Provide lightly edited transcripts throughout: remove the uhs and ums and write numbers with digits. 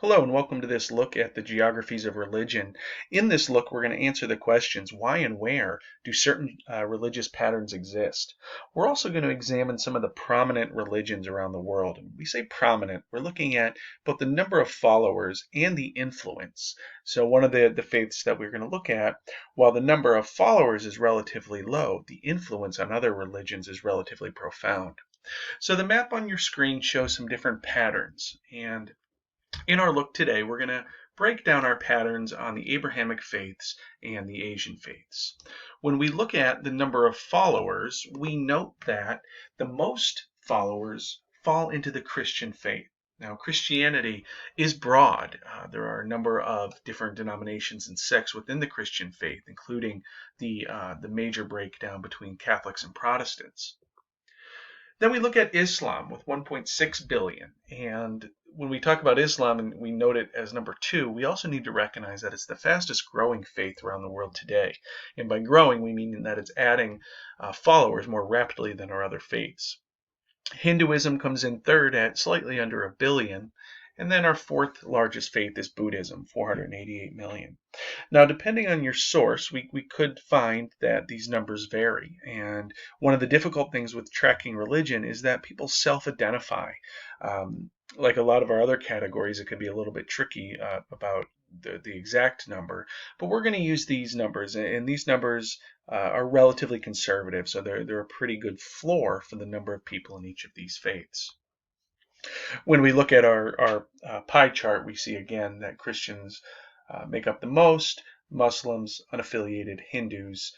Hello and welcome to this look at the geographies of religion. In this look, we're going to answer the questions, why and where do certain religious patterns exist? We're also going to examine some of the prominent religions around the world. And when we say prominent, we're looking at both the number of followers and the influence. So one of the faiths that we're going to look at, while the number of followers is relatively low, the influence on other religions is relatively profound. So the map on your screen shows some different patterns, and in our look today, we're going to break down our patterns on the Abrahamic faiths and the Asian faiths. When we look at the number of followers, we note that the most followers fall into the Christian faith. Now, Christianity is broad. There are a number of different denominations and sects within the Christian faith, including the major breakdown between Catholics and Protestants. Then we look at Islam with 1.6 billion. And when we talk about Islam and we note it as number 2, we also need to recognize that it's the fastest growing faith around the world today. And by growing, we mean that it's adding followers more rapidly than our other faiths. Hinduism comes in third at slightly under 1 billion. And then our fourth largest faith is Buddhism, 488 million. Now, depending on your source, we could find that these numbers vary. And one of the difficult things with tracking religion is that people self-identify. Like a lot of our other categories, it could be a little bit tricky about the exact number. But we're going to use these numbers, and these numbers are relatively conservative, so they're a pretty good floor for the number of people in each of these faiths. When we look at our pie chart, we see again that Christians make up the most, Muslims, unaffiliated Hindus,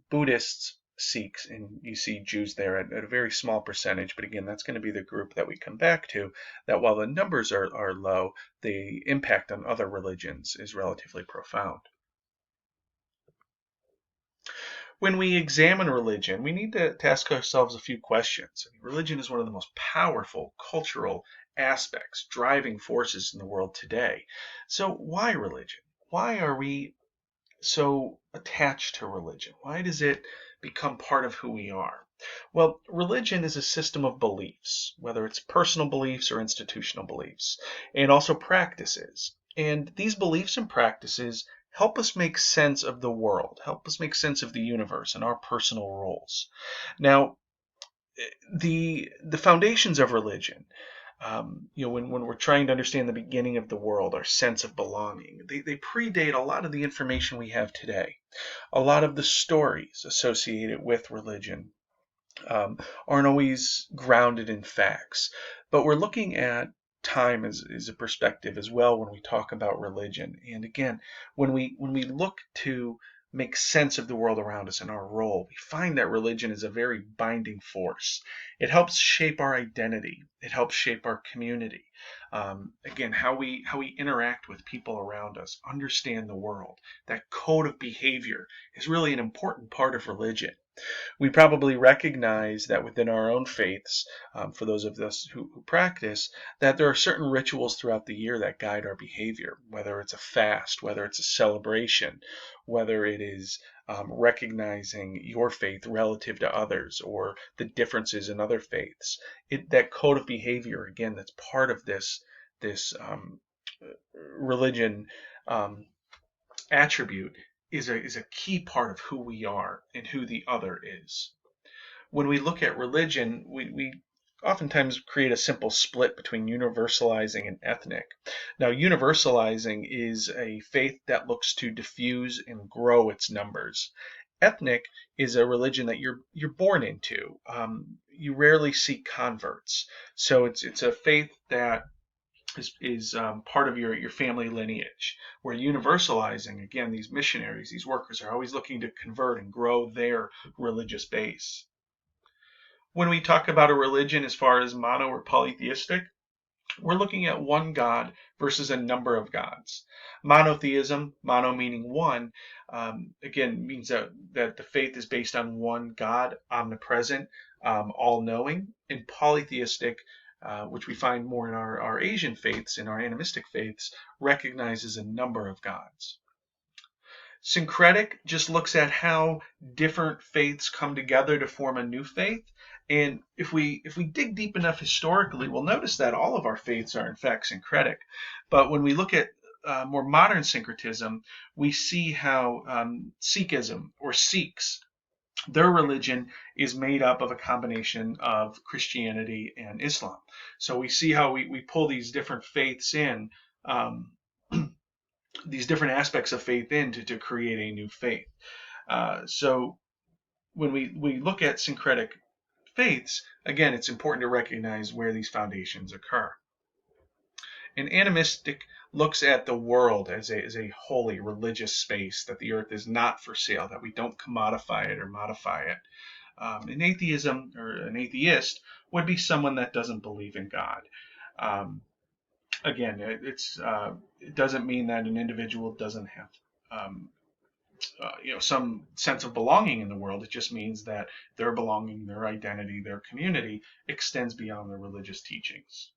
Buddhists, Sikhs, and you see Jews there at a very small percentage. But again, that's going to be the group that we come back to, that while the numbers are low, the impact on other religions is relatively profound. When we examine religion, we need to ask ourselves a few questions. Religion is one of the most powerful cultural aspects, driving forces in the world today. So why religion? Why are we so attached to religion? Why does it become part of who we are? Well, religion is a system of beliefs, whether it's personal beliefs or institutional beliefs, and also practices. And these beliefs and practices help us make sense of the world, help us make sense of the universe and our personal roles. Now, the foundations of religion, when we're trying to understand the beginning of the world, our sense of belonging, they predate a lot of the information we have today. A lot of the stories associated with religion aren't always grounded in facts, but we're looking at time as a perspective as well when we talk about religion. And again, when we look to make sense of the world around us and our role, we find that religion is a very binding force. It helps shape our identity. It helps shape our community. Again, how we interact with people around us, understand the world. That code of behavior is really an important part of religion. We probably recognize that within our own faiths, for those of us who practice, that there are certain rituals throughout the year that guide our behavior, whether it's a fast, whether it's a celebration, whether it is recognizing your faith relative to others or the differences in other faiths. That code of behavior, again, that's part of this religion attribute is a key part of who we are and who the other is. When we look at religion, we oftentimes create a simple split between universalizing and ethnic. Now, universalizing is a faith that looks to diffuse and grow its numbers. Ethnic is a religion that you're born into. You rarely see converts, so it's a faith that is part of your family lineage. Where universalizing, again, these missionaries, these workers are always looking to convert and grow their religious base. When we talk about a religion as far as mono or polytheistic, we're looking at one God versus a number of gods. Monotheism, mono meaning one, again means that the faith is based on one God, omnipresent, all-knowing, and polytheistic, which we find more in our Asian faiths, in our animistic faiths, recognizes a number of gods. Syncretic just looks at how different faiths come together to form a new faith, And if we dig deep enough historically, we'll notice that all of our faiths are in fact syncretic. But when we look at more modern syncretism, we see how Sikhism or Sikhs, their religion is made up of a combination of Christianity and Islam. So we see how we pull these different faiths in, um, these different aspects of faith in to create a new faith. So when we look at syncretic faiths, again, it's important to recognize where these foundations occur. An animistic looks at the world as a holy religious space, that the earth is not for sale, that we don't commodify it or modify it. An atheism or an atheist would be someone that doesn't believe in God. Um, Again, it doesn't mean that an individual doesn't have um, some sense of belonging in the world. It just means that their belonging, their identity, their community extends beyond their religious teachings.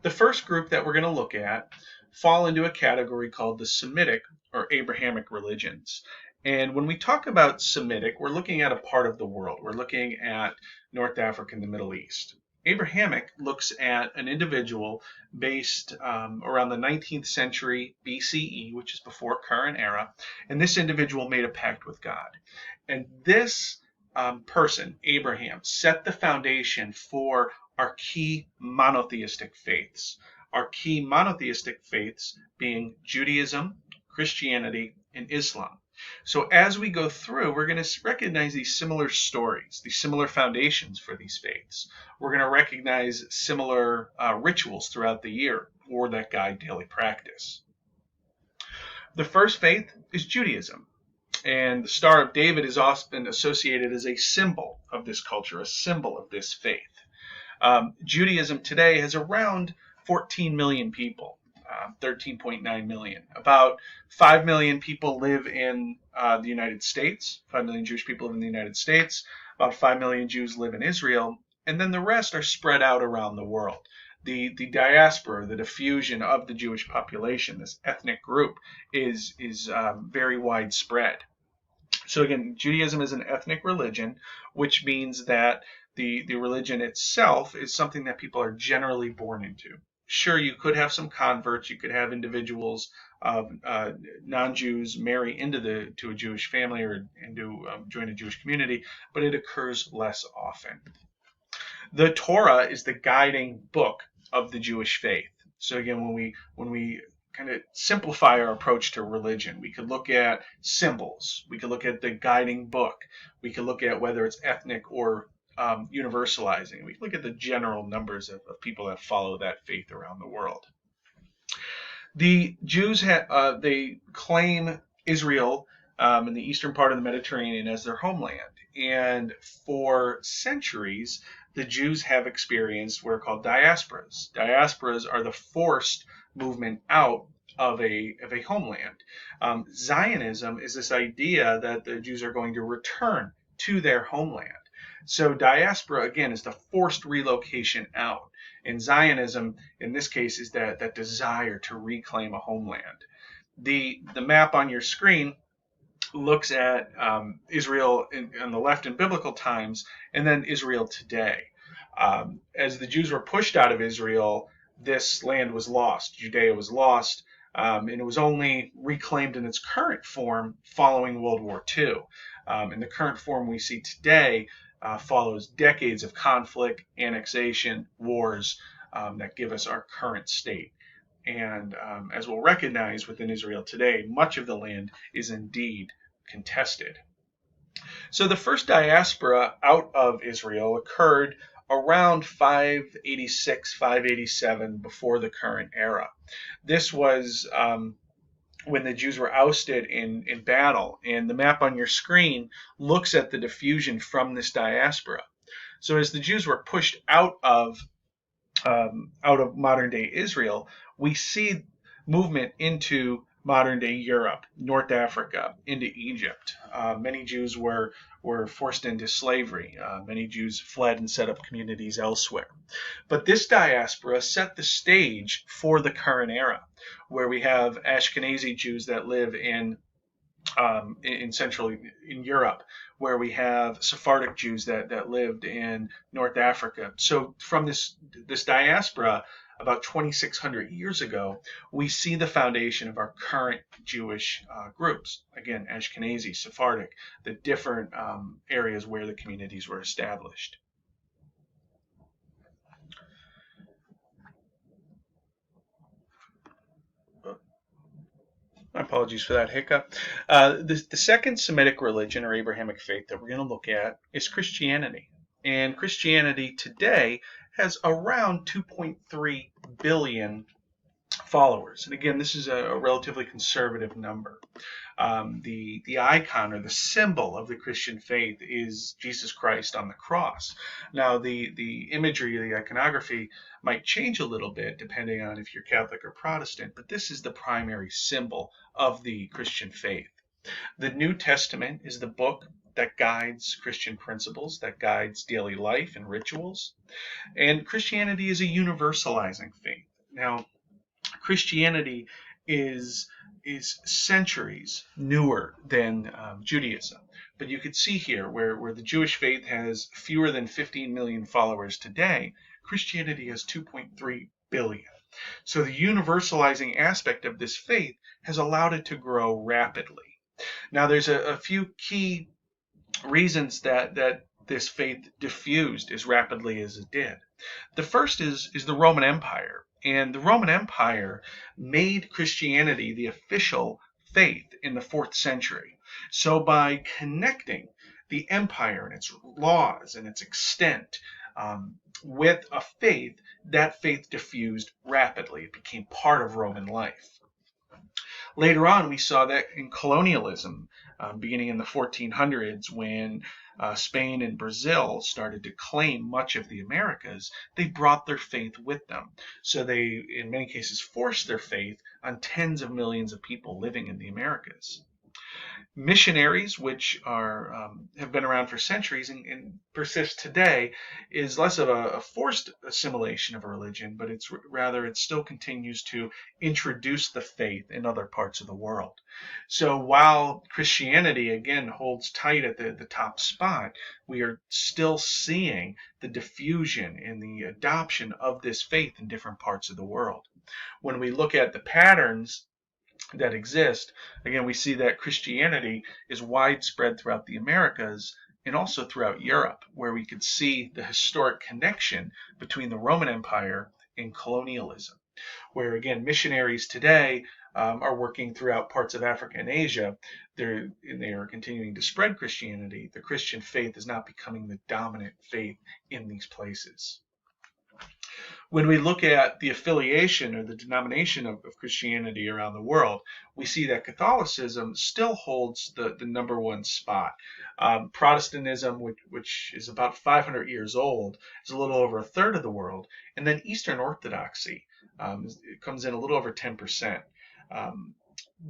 The first group that we're going to look at fall into a category called the Semitic or Abrahamic religions. And when we talk about Semitic, we're looking at a part of the world. We're looking at North Africa and the Middle East. Abrahamic looks at an individual based around the 19th century BCE, which is before current era, and this individual made a pact with God. And this person, Abraham, set the foundation for our key monotheistic faiths. Our key monotheistic faiths being Judaism, Christianity, and Islam. So as we go through, we're going to recognize these similar stories, these similar foundations for these faiths. We're going to recognize similar rituals throughout the year or that guide daily practice. The first faith is Judaism. And the Star of David is often associated as a symbol of this culture, a symbol of this faith. Judaism today has around 14 million people, 13.9 million. About 5 million people live in the United States. 5 million Jewish people live in the United States. About 5 million Jews live in Israel. And then the rest are spread out around the world. The diaspora, the diffusion of the Jewish population, this ethnic group, is very widespread. So again, Judaism is an ethnic religion, which means that the religion itself is something that people are generally born into. Sure, you could have some converts, you could have individuals, non-Jews marry to a Jewish family or join a Jewish community, but it occurs less often. The Torah is the guiding book of the Jewish faith. So again, when we kind of simplify our approach to religion, we could look at symbols, we could look at the guiding book, we could look at whether it's ethnic or universalizing. We could look at the general numbers of people that follow that faith around the world. The Jews they claim Israel in the eastern part of the Mediterranean as their homeland, and for centuries the Jews have experienced what are called diasporas. Diasporas are the forced movement out of a homeland. Zionism is this idea that the Jews are going to return to their homeland. So diaspora, again, is the forced relocation out. And Zionism, in this case, is that desire to reclaim a homeland. The map on your screen looks at Israel on the left in biblical times, and then Israel today. As the Jews were pushed out of Israel, this land was lost. Judea was lost, and it was only reclaimed in its current form following World War II. And the current form we see today follows decades of conflict, annexation, wars that give us our current state. And as we'll recognize within Israel today, much of the land is indeed contested. So the first diaspora out of Israel occurred around 586, 587 before the current era. This was when the Jews were ousted in battle, and the map on your screen looks at the diffusion from this diaspora. So as the Jews were pushed out of modern day Israel, we see movement into modern day Europe, North Africa, into Egypt. Many Jews were forced into slavery. Many Jews fled and set up communities elsewhere. But this diaspora set the stage for the current era, where we have Ashkenazi Jews that live in in Europe, where we have Sephardic Jews that lived in North Africa. So from this diaspora about 2,600 years ago, we see the foundation of our current Jewish groups. Again, Ashkenazi, Sephardic, the different areas where the communities were established. My apologies for that hiccup. The second Semitic religion or Abrahamic faith that we're going to look at is Christianity. And Christianity today has around 2.3 billion followers. And again, this is a relatively conservative number. The icon or the symbol of the Christian faith is Jesus Christ on the cross. Now, the imagery, the iconography might change a little bit depending on if you're Catholic or Protestant, but this is the primary symbol of the Christian faith. The New Testament is the book that guides Christian principles, that guides daily life and rituals. And Christianity is a universalizing faith. Now, Christianity is centuries newer than Judaism. But you could see here where the Jewish faith has fewer than 15 million followers today, Christianity has 2.3 billion. So the universalizing aspect of this faith has allowed it to grow rapidly. Now there's a few key reasons that this faith diffused as rapidly as it did. The first is the Roman Empire. And the Roman Empire made Christianity the official faith in the 4th century. So by connecting the empire and its laws and its extent with a faith, that faith diffused rapidly. It became part of Roman life. Later on, we saw that in colonialism, beginning in the 1400s, when Spain and Brazil started to claim much of the Americas, they brought their faith with them. So they, in many cases, forced their faith on tens of millions of people living in the Americas. Missionaries, which have been around for centuries and persist today, is less of a forced assimilation of a religion, but it's rather it still continues to introduce the faith in other parts of the world. So while Christianity again holds tight at the top spot, we are still seeing the diffusion and the adoption of this faith in different parts of the world. When we look at the patterns that exist, again, we see that Christianity is widespread throughout the Americas and also throughout Europe, where we could see the historic connection between the Roman Empire and colonialism, where, again, missionaries today are working throughout parts of Africa and Asia. They are continuing to spread Christianity. The Christian faith is not becoming the dominant faith in these places. When we look at the affiliation or the denomination of Christianity around the world, we see that Catholicism still holds the number one spot. Protestantism, which is about 500 years old, is a little over a third of the world. And then Eastern Orthodoxy it comes in a little over 10%.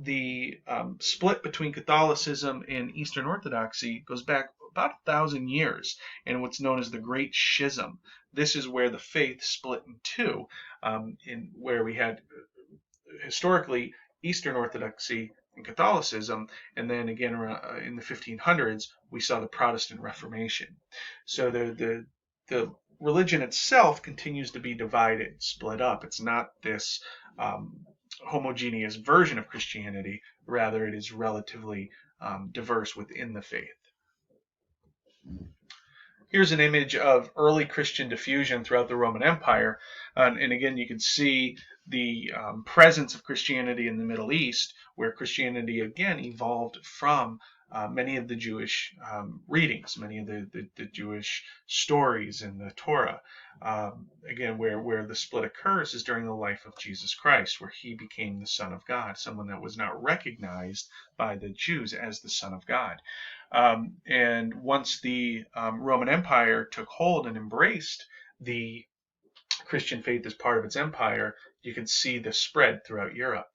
The split between Catholicism and Eastern Orthodoxy goes back about 1,000 years in what's known as the Great Schism. This is where the faith split in two, in where we had historically Eastern Orthodoxy and Catholicism, and then again in the 1500s we saw the Protestant Reformation. So the religion itself continues to be divided, split up. It's not this homogeneous version of Christianity, rather it is relatively diverse within the faith. Here's an image of early Christian diffusion throughout the Roman Empire. And again, you can see the presence of Christianity in the Middle East, where Christianity again evolved from many of the Jewish readings, many of the Jewish stories in the Torah. Again, where the split occurs is during the life of Jesus Christ, where he became the Son of God, someone that was not recognized by the Jews as the Son of God. And once the Roman Empire took hold and embraced the Christian faith as part of its empire, you can see the spread throughout Europe.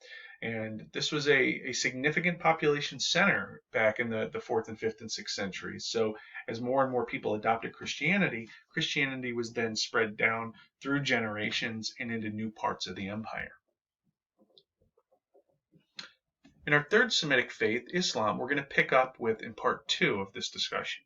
And this was a significant population center back in the 4th and 5th and 6th centuries. So as more and more people adopted Christianity, Christianity was then spread down through generations and into new parts of the empire. In our third Semitic faith, Islam, we're going to pick up with in part 2 of this discussion.